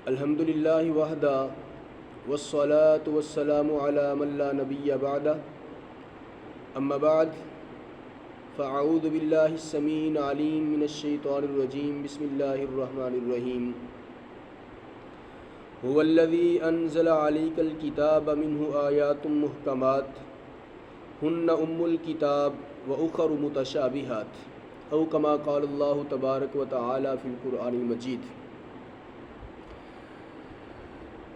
الحمد للہ وحدہ والصلاة والسلام علی من لا نبی بعدہ اما بعد فاعوذ باللہ السمیع العلیم من الشیطان الرجیم بسم اللہ الرحمن الرحیم هو الذی انزل علیک الکتاب منہ آیات محکمات ہن ام الکتاب واخر متشابہات او کما قال اللہ تبارک و تعالی فی القرآن المجید۔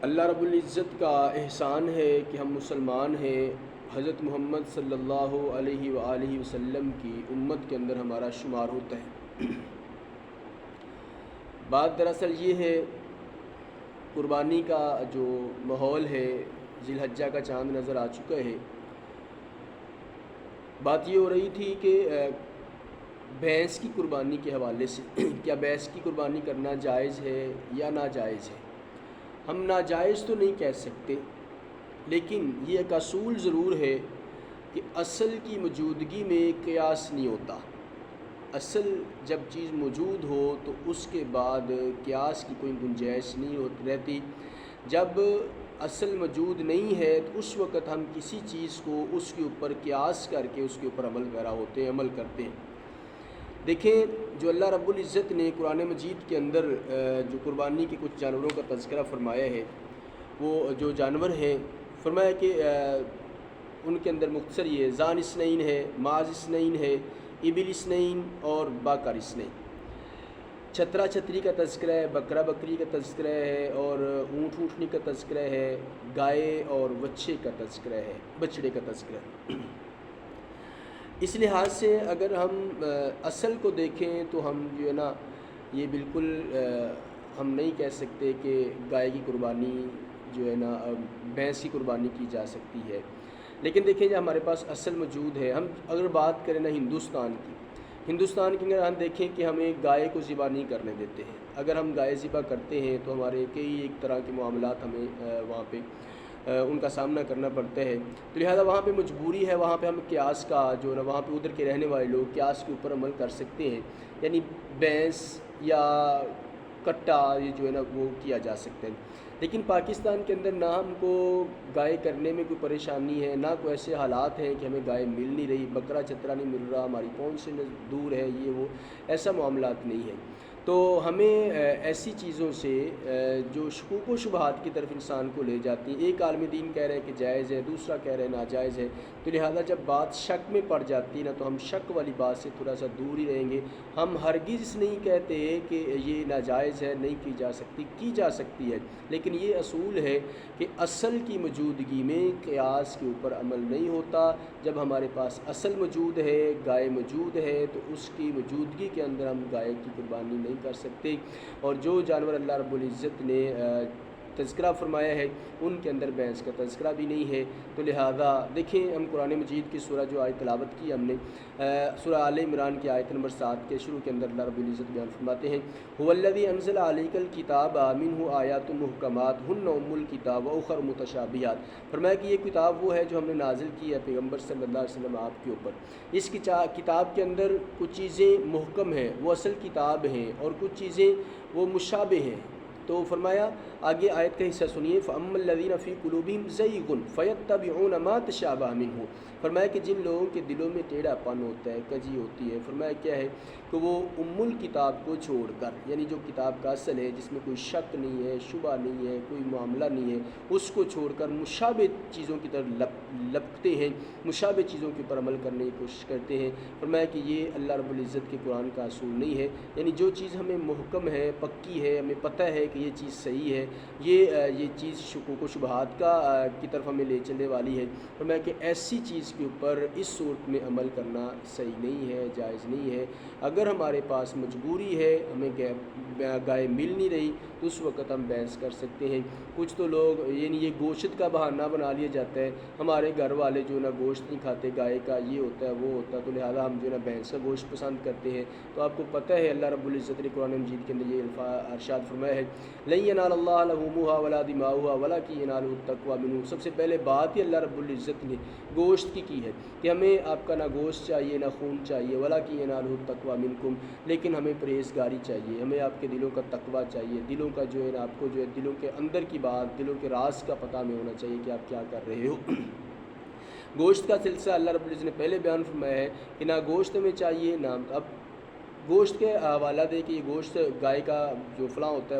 اللہ رب العزت کا احسان ہے کہ ہم مسلمان ہیں، حضرت محمد صلی اللہ علیہ وآلہ وسلم کی امت کے اندر ہمارا شمار ہوتا ہے۔ بات دراصل یہ ہے، قربانی کا جو ماحول ہے، ذی الحجہ کا چاند نظر آ چکا ہے۔ بات یہ ہو رہی تھی کہ بھینس کی قربانی کے حوالے سے کیا بھینس کی قربانی کرنا جائز ہے یا ناجائز ہے۔ ہم ناجائز تو نہیں کہہ سکتے، لیکن یہ ایک اصول ضرور ہے کہ اصل کی موجودگی میں قیاس نہیں ہوتا۔ اصل جب چیز موجود ہو تو اس کے بعد قیاس کی کوئی گنجائش نہیں رہتی۔ جب اصل موجود نہیں ہے تو اس وقت ہم کسی چیز کو اس کے اوپر قیاس کر کے اس کے اوپر عمل کرتے ہیں۔ دیکھیں، جو اللہ رب العزت نے قرآن مجید کے اندر جو قربانی کے کچھ جانوروں کا تذکرہ فرمایا ہے، وہ جو جانور ہیں، فرمایا کہ ان کے اندر مختصر یہ ذان اثنین ہے، معاذ اثنین ہے، ابل اثنین اور باقر اثنین۔ چھترا چھتری کا تذکرہ ہے، بکرا بکری کا تذکرہ ہے، اور اونٹ اونٹنی کا تذکرہ ہے، گائے اور بچے کا تذکرہ ہے، بچڑے کا تذکرہ ہے۔ اس لحاظ سے اگر ہم اصل کو دیکھیں تو ہم جو ہے نا، یہ بالکل ہم نہیں کہہ سکتے کہ گائے کی قربانی جو ہے نا بھینس کی قربانی کی جا سکتی ہے۔ لیکن دیکھیں، جو ہمارے پاس اصل موجود ہے، ہم اگر بات کریں نا ہندوستان کے اندر ہم دیکھیں کہ ہمیں گائے کو ذبح نہیں کرنے دیتے ہیں۔ اگر ہم گائے ذبح کرتے ہیں تو ہمارے کئی ایک طرح کے معاملات ہمیں وہاں پہ ان کا سامنا کرنا پڑتا ہے، تو لہذا وہاں پہ مجبوری ہے، وہاں پہ ہم قیاس کا جو ہے نا، وہاں پہ ادھر کے رہنے والے لوگ قیاس کے اوپر عمل کر سکتے ہیں، یعنی بھینس یا کٹا یہ جو ہے نا وہ کیا جا سکتا ہے۔ لیکن پاکستان کے اندر نہ ہم کو گائے کرنے میں کوئی پریشانی ہے، نہ کوئی ایسے حالات ہیں کہ ہمیں گائے مل نہیں رہی، بکرا چترا نہیں مل رہا، ہماری پہنچ سے دور ہے، یہ وہ ایسا معاملات نہیں ہے۔ تو ہمیں ایسی چیزوں سے جو شکوک و شبہات کی طرف انسان کو لے جاتی ہیں، ایک عالم دین کہہ رہے ہیں کہ جائز ہے، دوسرا کہہ رہے ہیں ناجائز ہے، تو لہذا جب بات شک میں پڑ جاتی ہے نا، تو ہم شک والی بات سے تھوڑا سا دور ہی رہیں گے۔ ہم ہرگز نہیں کہتے کہ یہ ناجائز ہے، نہیں کی جا سکتی، کی جا سکتی ہے، لیکن یہ اصول ہے کہ اصل کی موجودگی میں قیاس کے اوپر عمل نہیں ہوتا۔ جب ہمارے پاس اصل موجود ہے، گائے موجود ہے، تو اس کی موجودگی کے اندر ہم گائے کی قربانی نہیں کر سکتے، اور جو جانور اللہ رب العزت نے تذکرہ فرمایا ہے ان کے اندر بھینس کا تذکرہ بھی نہیں ہے۔ تو لہذا دیکھیں، ہم قرآن مجید کی سورہ جو آیت تلاوت کی ہم نے، سورہ آل عمران کی آیت نمبر 7 کے شروع کے اندر اللہ رب العزت بیان فرماتے ہیں، هو الذی انزل علیک الکتاب منہ آیات محکمات ہن ام الکتاب واخر متشابہات۔ فرمایا کہ یہ کتاب وہ ہے جو ہم نے نازل کی ہے پیغمبر صلی اللہ علیہ وسلم آپ کے اوپر۔ اس کتاب کے اندر کچھ چیزیں محکم ہیں، وہ اصل کتاب ہیں، اور کچھ چیزیں وہ مشابہ ہیں۔ تو فرمایا آگے آیت کا حصہ سنیے، فَأَمَّا الَّذِينَ فِي قُلُوبِهِمْ زَيْغٌ فَيَتَّبِعُونَ مَا تَشَابَهَ مِنْهُ۔ فرمایا کہ جن لوگوں کے دلوں میں ٹیڑھا پن ہوتا ہے، کجی ہوتی ہے، فرمایا کیا ہے کہ وہ ام الکتاب کو چھوڑ کر، یعنی جو کتاب کا اصل ہے، جس میں کوئی شک نہیں ہے، شبہ نہیں ہے، کوئی معاملہ نہیں ہے، اس کو چھوڑ کر مشابہ چیزوں کی طرف لپکتے ہیں، مشابہ چیزوں کے اوپر عمل کرنے کی کوشش کرتے ہیں۔ فرمایا کہ یہ اللہ رب العزت کے قرآن کا اصول نہیں ہے، یعنی جو چیز ہمیں محکم ہے، پکی ہے، ہمیں پتہ ہے کہ یہ چیز صحیح ہے، یہ چیز شکوک و شبہات کی طرف ہمیں لے چلنے والی ہے۔ فرمایا کہ ایسی چیز کے اوپر اس صورت میں عمل کرنا صحیح نہیں ہے، جائز نہیں ہے۔ اگر ہمارے پاس مجبوری ہے، ہمیں گائے مل نہیں رہی، تو اس وقت ہم بھینس کر سکتے ہیں۔ کچھ تو لوگ، یعنی یہ گوشت کا بہانہ بنا لیا جاتا ہے، ہمارے گھر والے جو ہے نا گوشت نہیں کھاتے گائے کا، یہ ہوتا ہے وہ ہوتا ہے، تو لہٰذا ہم جو ہے نا بھینس کا گوشت پسند کرتے ہیں۔ تو آپ کو پتہ ہے اللہ رب العزت نے قرآن مجید کے اندر یہ ارشاد فرمایا ہے، لَن يَنَالَ اللَّهَ لُحُومُهَا وَلَا دِمَاؤُهَا وَلَٰكِن يَنَالُهُ التَّقْوَىٰ مِنكُمْ۔ سب سے پہلے بات ہی اللہ رب العزت نے گوشت کی ہے کہ ہمیں آپ کا نہ گوشت چاہیے، نہ خون چاہیے، وَلَٰكِن يَنَالُهُ التَّقْوَىٰ مِنكُمْ، لیکن ہمیں پرہیزگاری چاہیے، ہمیں آپ کے کہ دلوں کا تقویٰ چاہیے، دلوں کا جو ہے نا آپ کو جو ہے دلوں کے اندر کی بات، دلوں کے راز کا پتہ ہمیں ہونا چاہیے کہ آپ کیا کر رہے ہو۔ گوشت کا سلسلہ اللہ رب العزت نے پہلے بیان فرمایا ہے کہ نہ گوشت ہمیں چاہیے، نہ اب گوشت کے حوالہ دے کہ یہ گوشت گائے کا جو فلاں ہوتا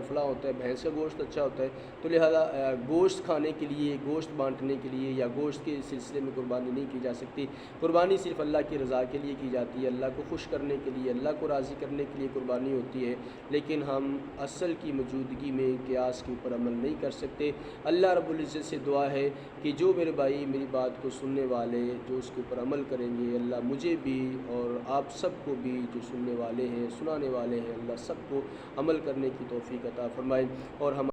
ہے، بھینس کا گوشت اچھا ہوتا ہے، تو لہذا گوشت کھانے کے لیے، گوشت بانٹنے کے لیے یا گوشت کے سلسلے میں قربانی نہیں کی جا سکتی۔ قربانی صرف اللہ کی رضا کے لیے کی جاتی ہے، اللہ کو خوش کرنے کے لیے، اللہ کو راضی کرنے کے لیے قربانی ہوتی ہے، لیکن ہم اصل کی موجودگی میں قیاس کے اوپر عمل نہیں کر سکتے۔ اللہ رب العزت سے دعا ہے کہ جو میرے بھائی میری بات کو سننے والے جو اس کے اوپر عمل کریں گے، اللہ مجھے بھی اور آپ سب کو بھی جو سننے والے ہیں، سنانے والے ہیں، اللہ سب کو عمل کرنے کی توفیق عطا فرمائے اور ہم